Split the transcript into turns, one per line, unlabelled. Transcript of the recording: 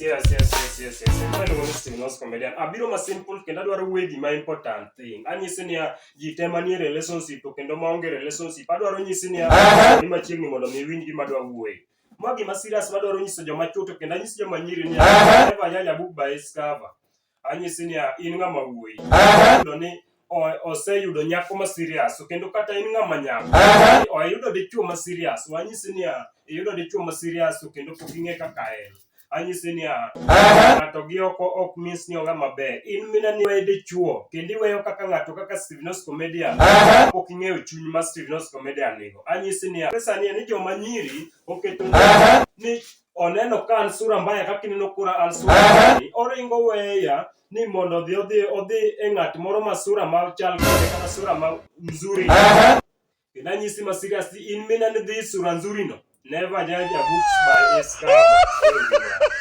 yes. I don't want to sing us comedian. Abiro ma simple kendo adwaro wegi ma important thing. Anyisi ni ji tema ni relationship to kendo maonge relationship adwaro nyisi ni ni machiegni mondo mi winj gima adwa wuoye. Ma gima serious madwaro nyiso joma chuto kendo anyisi joma nyiri ni never nyanya book by discover. Anyisi ni in ng'ama wuoyi. Yudo ni oseyudo nyako ma serious kendo kata in ng'ama nyako oyudo dichuo ma serious wanyisi ni iyudo dichuo ma serious kendo pok ing'e kaka en. Anyisi ni ng'ato gi ok means ni ong'ama ber. In mina ni weyo dichuo kendo iweyo kaka ng'ato kaka Stevenos Comedian pok ing'eyo chuny ma Stevenos Comedian nigo. Anyisi ni pesa ni joma nyiri oketo ni oneno ka an sura mbaya kaka ineno kura an sura ni oringo weya ni mondo odhi e ng'at moro ma sura ma chal kata sura ma mzuri. Kendo anyisi ma serious in mina ni dhi sura nzuri no never judge a book by its cover.